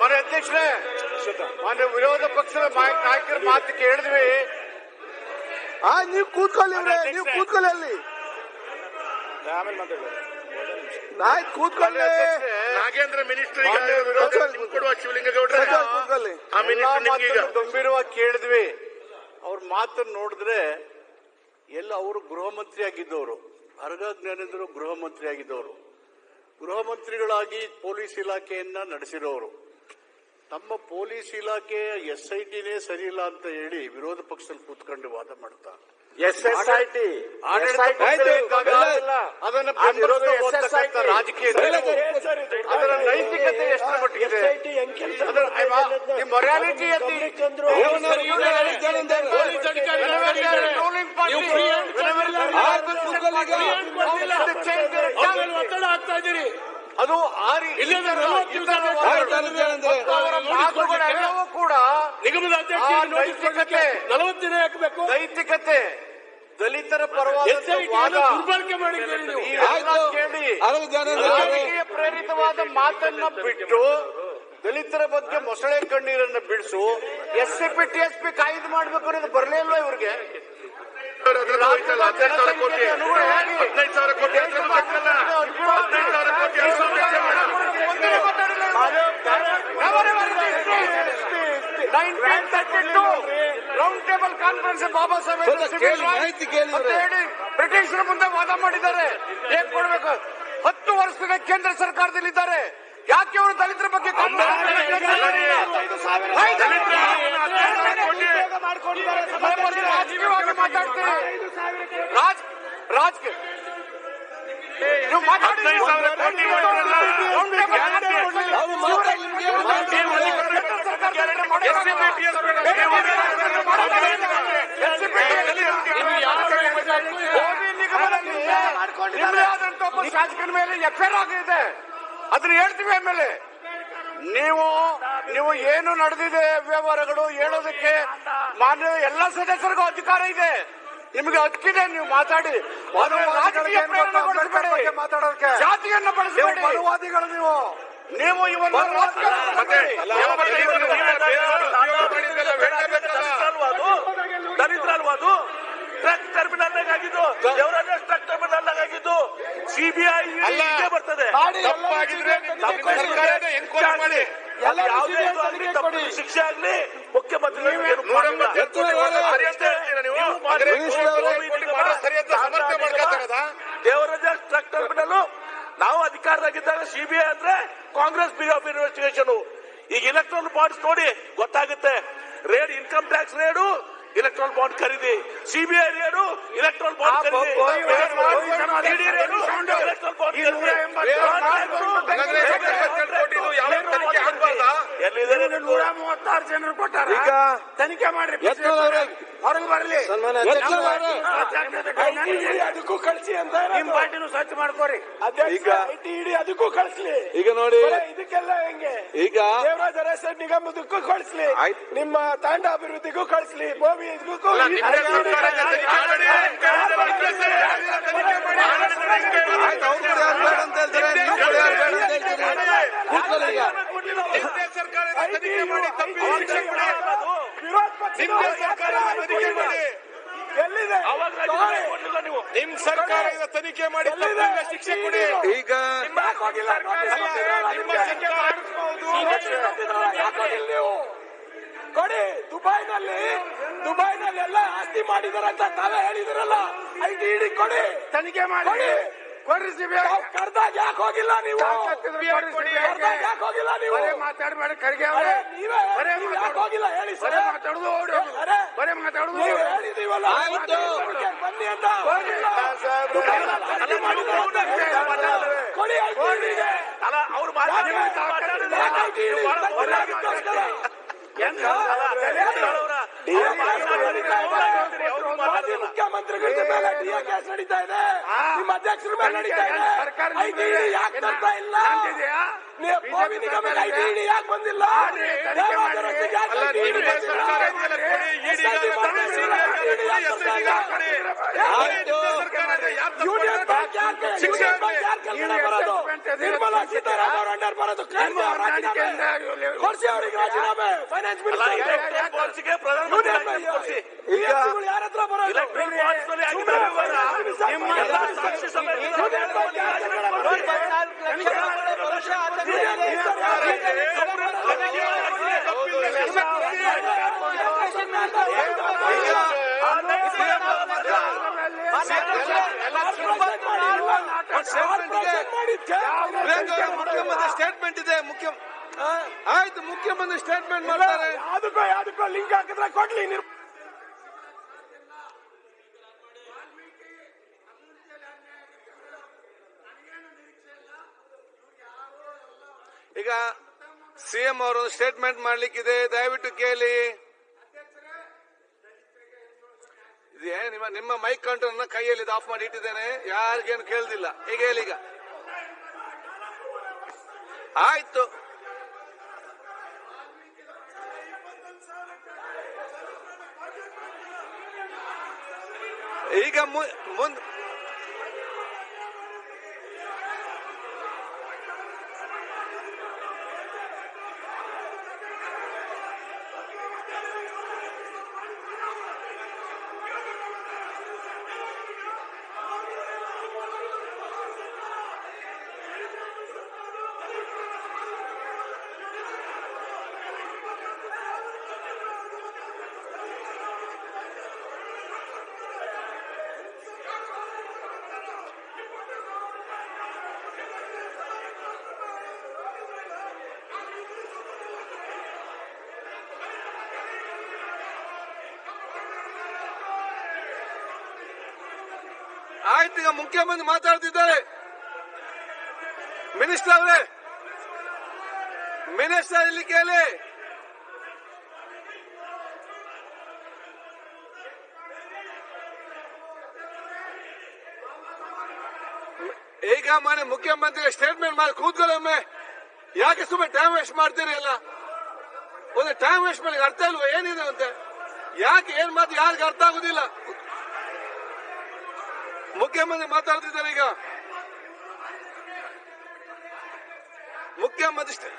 ಮಾನ್ಯ ಅಧ್ಯಕ್ಷರೇ, ಮಾನ್ಯ ವಿರೋಧ ಪಕ್ಷದ ನಾಯಕರ ಮಾತು ಕೇಳಿದ್ವಿ. ನೀವು ಕೂತ್ಕೊಳ್ಳಿ, ನೀವು ಕೂತ್ಕೊಳ್ಳಿ ಅಲ್ಲಿ. ಆಮೇಲೆ ಮಾತಾಡೋದು. ಆಯ್ತು ಕೂತ್ಕೊಳ್ಳಿ. ನಾಗೇಂದ್ರ ಮಿನಿಸ್ಟರ್ ಕೊಡುವ ಶಿವಲಿಂಗೇಗೌಡರ ಗಂಭೀರವಾಗಿ ಕೇಳಿದ್ವಿ. ಅವ್ರ ಮಾತನ್ನು ನೋಡಿದ್ರೆ ಎಲ್ಲ ಅವರು ಗೃಹ ಮಂತ್ರಿ ಆಗಿದ್ದವರು, ಅರ್ಗ ಜ್ಞಾನೇಂದ್ರ ಗೃಹ ಮಂತ್ರಿ ಆಗಿದ್ದವರು, ಗೃಹ ಮಂತ್ರಿಗಳಾಗಿ ಪೊಲೀಸ್ ಇಲಾಖೆಯನ್ನ ನಡೆಸಿರೋರು. ತಮ್ಮ ಪೊಲೀಸ್ ಇಲಾಖೆ SITನೇ ಸರಿ ಇಲ್ಲ ಅಂತ ಹೇಳಿ ವಿರೋಧ ಪಕ್ಷದಲ್ಲಿ ಕೂತ್ಕೊಂಡು ವಾದ ಮಾಡ್ತಾ ಅದನ್ನ ರಾಜಕೀಯ ಅದರ ನೈತಿಕತೆ ಎಷ್ಟು ಮಟ್ಟಿಗಿದೆ, ಮೊರಾಲಿಟಿ ಒತ್ತಡ ಆಗ್ತಾ ಇದ್ದೀರಿ. ಅದು ಮಾತುಗಳೆಲ್ಲವೂ ಕೂಡ ನಿಗಮದ ನೈತಿಕತೆ 40 ದಿನ ಹಾಕಬೇಕು. ನೈತಿಕತೆ ದಲಿತರ ಪರವಾದ ದುರ್ಬಳಕೆ ಮಾಡಿದ್ದೀರಿ ನೀವು. ಕೇಳಿ, ರಾಜಕೀಯ ಪ್ರೇರಿತವಾದ ಮಾತನ್ನ ಬಿಟ್ಟು ದಲಿತರ ಬಗ್ಗೆ ಮೊಸಳೆ ಕಣ್ಣೀರನ್ನ ಬಿಡಿಸು. SCP TSP ಕಾಯ್ದೆ ಮಾಡ್ಬೇಕು ಅನ್ನೋದು ಬರಲೇ ಇಲ್ವಾ ಇವ್ರಿಗೆ? 15,000 ಕೋಟಿ round table conference Baba Saheb ಬ್ರಿಟಿಷರ ಮುಂದೆ ವಾದ ಮಾಡಿದ್ದಾರೆ. ಏನ್ ಕೊಡ್ಬೇಕು? 10 ವರ್ಷದಿಂದ ಕೇಂದ್ರ ಸರ್ಕಾರದಲ್ಲಿದ್ದಾರೆ. ಯಾಕೆ ಅವರು ದಲಿತರ ಬಗ್ಗೆ ರಾಜಕೀಯವಾಗಿ ಮಾತಾಡ್ತೀರಿ? ನೀವು ಮಾತಾಡಿ ಶಾಸಕರ ಮೇಲೆ FIR ಆಗಿದೆ, ಅದನ್ನ ಹೇಳ್ತೀವಿ. ಆಮೇಲೆ ನೀವು ಏನು ನಡೆದಿದೆ ವ್ಯವಹಾರಗಳು ಹೇಳೋದಕ್ಕೆ ಮಾನ್ಯ ಎಲ್ಲ ಸದಸ್ಯರಿಗೂ ಅಧಿಕಾರ ಇದೆ, ನಿಮಗೆ ಹಕ್ಕಿದೆ. ನೀವು ಮಾತಾಡಿ, ಮಾತಾಡೋದಕ್ಕೆ ಜಾತಿಯನ್ನು ಬಳಸಬೇಡಿ. ಮನುವಾದಿಗಳು ನೀವು ಇವನ್ನ ದಲಿತರಲ್ವಾ ಅದು? ಟ್ರಕ್ ಟರ್ಮಿನಲ್ ಆಗಿದ್ದು, ದೇವರಾಜ ಟ್ರಕ್ ಟರ್ಮಿನಲ್ ಆಗಿದ್ದು CBI ಬರ್ತದೆ. ಶಿಕ್ಷೆ ಆಗ್ಲಿ ಮುಖ್ಯಮಂತ್ರಿ ದೇವರಾಜ ಟ್ರಕ್ ಟರ್ಮಿನಲ್ ನಾವು ಅಧಿಕಾರದಾಗಿದ್ದಾಗ CBI ಅಂದ್ರೆ ಕಾಂಗ್ರೆಸ್ ಬ್ಯೂರೋ ಆಫ್ ಇನ್ವೆಸ್ಟಿಗೇಷನ್. ಈಗ ಇಲೆಕ್ಟ್ರಲ್ ಬಾಂಡ್ಸ್ ನೋಡಿ ಗೊತ್ತಾಗುತ್ತೆ. Raid income tax raid, electoral bond ಖರೀದಿ, CBI ರೇಡು, ಇಲೆಕ್ಟ್ರಲ್ ಬಾಂಡ್ ಖರೀದಿ, ED ರೇಡು, ಇಲೆಕ್ಟ್ರಲ್ ಬಾಂಡ್ ಖರೀದಿ. 136 ಜನರು ಕೊಟ್ಟಾರ. ಈಗ ತನಿಖೆ ಮಾಡ್ರಿ, ಹೊರಗೆ ಬರಲಿ. ಅದಕ್ಕೂ ಕಳಿಸಿ ಅಂತ ನಿಮ್ ಪಾರ್ಟಿನೂ ಸ್ವಚ್ಛ ಮಾಡ್ಕೋರಿ. ಈಗ ITED ಅದಕ್ಕೂ ಕಳಿಸ್ಲಿ. ಈಗ ನೋಡಿ ಇದಕ್ಕೆಲ್ಲ ಹೆಂಗೆ, ಈಗ ದೇವರಾಜ ಅರಸು ನಿಗಮದಕ್ಕೂ ಕಳಿಸ್ಲಿ, ನಿಮ್ಮ ತಾಂಡ ಅಭಿವೃದ್ಧಿಗೂ ಕಳಿಸ್ಲಿ, ಭೂಮಿ ಇದಕ್ಕೂ ನಿಮ್ ಸರ್ಕಾರ ತನಿಖೆ ಮಾಡಿ ಶಿಕ್ಷೆ ಕೊಡಿ. ಈಗ ಕೊಡಿ. ದುಬೈನಲ್ಲಿ ಎಲ್ಲ ಆಸ್ತಿ ಮಾಡಿದಾರಂತ ತಾವೇ ಹೇಳಿದಿರಲ್ಲ. ITED ಕೊಡಿ, ತನಿಖೆ ಮಾಡಿ ಕೊಡ್ರಿ. ಕರ್ದಾಗ ಯಾಕೆ ಹೋಗಿಲ್ಲ ನೀವು? ಯಾಕೆ ಹೋಗಿಲ್ಲ ನೀವು? ಮಾತಾಡಬೇಡಿ. ಖರ್ಗೆ ನೀವೇ ಯಾಕೆ ಹೋಗಿಲ್ಲ ಹೇಳಿ? ಸರಿ ಮಾತಾಡುದು, ಬರೇ ಮಾತಾಡುದು ಹೇಳಿದೀವಲ್ಲ. ಬನ್ನಿ ಅಂತ ಕೊಡಿ. ಅವ್ರು ಮುಖ್ಯಮಂತ್ರಿಗಳ ಮೇಲೆ DA ಕೇಸ್ ನಡೀತಾ ಇದೆ, ನಿಮ್ಮ ಅಧ್ಯಕ್ಷರ ಮೇಲೆ ನಡೀತಾ ಇದೆ. ITED ಯಾಕೆ ಬರ್ತಾ ಇಲ್ಲ? ಭೂಮಿ ನಿಗಮ ITED ಯಾಕೆ ಬಂದಿಲ್ಲ? ನಿರ್ಮಲಾ ಸೀತಾರಾಮನ್ ಅಂಡರ್ ಬರೋದು ಕೊಡ್ಸಿ ಅವರಿಗೆ ರಾಜೀನಾಮೆ. ಫೈನಾನ್ಸ್ ಯಾರ ಹತ್ರ ಬರೋದು? ಮುಖ್ಯಮಂತ್ರಿ ಸ್ಟೇಟ್ಮೆಂಟ್ ಇದೆ. ಆಯ್ತು, ಮುಖ್ಯಮಂತ್ರಿ ಸ್ಟೇಟ್ಮೆಂಟ್ ಮಾಡ್ತಾರೆ. ಯಾವ್ದಕ್ಕೋ ಲಿಂಕ್ ಹಾಕಿದ್ರೆ ಕೊಡ್ಲಿ. ಈಗ ಸಿಎಂ ಅವರು ಸ್ಟೇಟ್ಮೆಂಟ್ ಮಾಡ್ಲಿಕ್ಕಿದೆ, ದಯವಿಟ್ಟು ಕೇಳಿ. ನಿಮ್ಮ ಮೈಕ್ ಕಂಟ್ರೋಲ್ ಕೈಯಲ್ಲಿ ಆಫ್ ಮಾಡಿ ಇಟ್ಟಿದ್ದೇನೆ, ಯಾರಿಗೇನು ಕೇಳ್ದಿಲ್ಲ. ಈಗ ಹೇಳಿ. ಈಗ ಆಯ್ತು, ಈಗ ಮುಂದೆ ಆಯ್ತು. ಈಗ ಮುಖ್ಯಮಂತ್ರಿ ಮಾತಾಡ್ತಿದ್ದಾರೆ. ಮಿನಿಸ್ಟರ್ ಅವರೇ, ಮಿನಿಸ್ಟರ್ ಇಲ್ಲಿ ಕೇಳಿ. ಈಗ ಮನೆ ಮುಖ್ಯಮಂತ್ರಿ ಸ್ಟೇಟ್ಮೆಂಟ್ ಮಾಡಿ ಕೂತ್ಕೊಳ್ಳೊಮ್ಮೆ. ಯಾಕೆ ಸುಮ್ಮನೆ ಟೈಮ್ ವೇಸ್ಟ್ ಮಾಡ್ತೀರಿ? ಎಲ್ಲ ಒಂದು ಟೈಮ್ ವೇಸ್ಟ್ ಮಾಡಿ ಅರ್ಥ ಇಲ್ವಾ ಏನಿದೆ ಅಂತ? ಯಾಕೆ ಏನ್ ಮಾತು ಯಾರಿಗೆ ಅರ್ಥ ಆಗುದಿಲ್ಲ? ಮುಖ್ಯಮಂತ್ರಿ ಮಾತಾಡ್ತಿದ್ದಾರೆ. ಈಗ ಮುಖ್ಯಮಂತ್ರಿ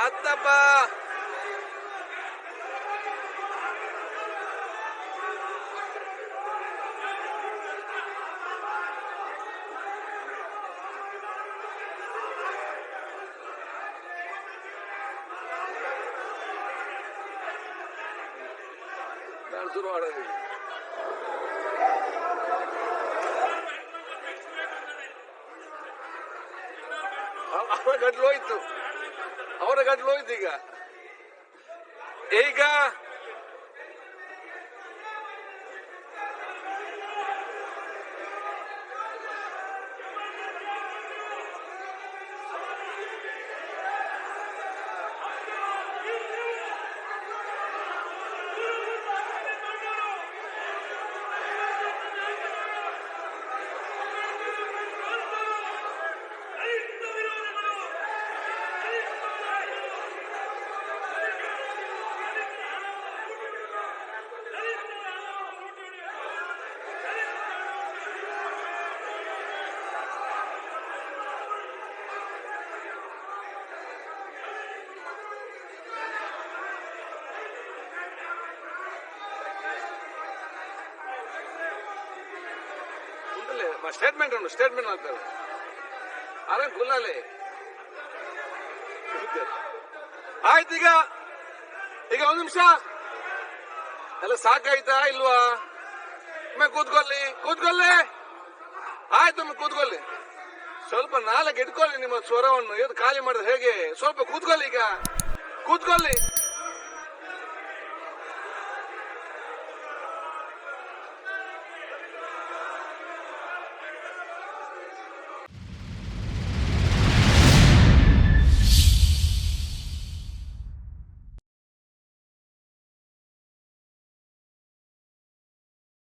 ಆತಪ್ಪ. ನಾನು ಶುರು ಮಾಡೋದು. ಅವರ ಗಡ್ಲು ಹೋಯ್ತು, ಅವರ ಗಡ್ಲು ಹೋಯ್ತು. ಈಗ ಸ್ಟೇಟ್ಮೆಂಟ್ ಉಂಟು, ಸ್ಟೇಟ್ಮೆಂಟ್ ಮಾಡ್ತಾರೆ. ಅದೇ ಗುಲ್ಲಾಲೆ ಆಯ್ತು. ಈಗ ಒಂದು ನಿಮಿಷ ಎಲ್ಲ ಸಾಕಾಯ್ತಾ ಇಲ್ವಾ? ಕೂತ್ಕೊಳ್ಳಿ. ಆಯ್ತು, ಕೂತ್ಕೊಳ್ಳಿ. ಸ್ವಲ್ಪ ನಾಲ್ಕು ಇಟ್ಕೊಳ್ಳಿ ನಿಮ್ಮ ಸ್ವರವನ್ನು. ಇವತ್ತು ಖಾಲಿ ಮಾಡಿದ್ರೆ ಹೇಗೆ? ಸ್ವಲ್ಪ ಕೂತ್ಕೊಳ್ಳಿ. ಈಗ ಕೂತ್ಕೊಳ್ಳಿ.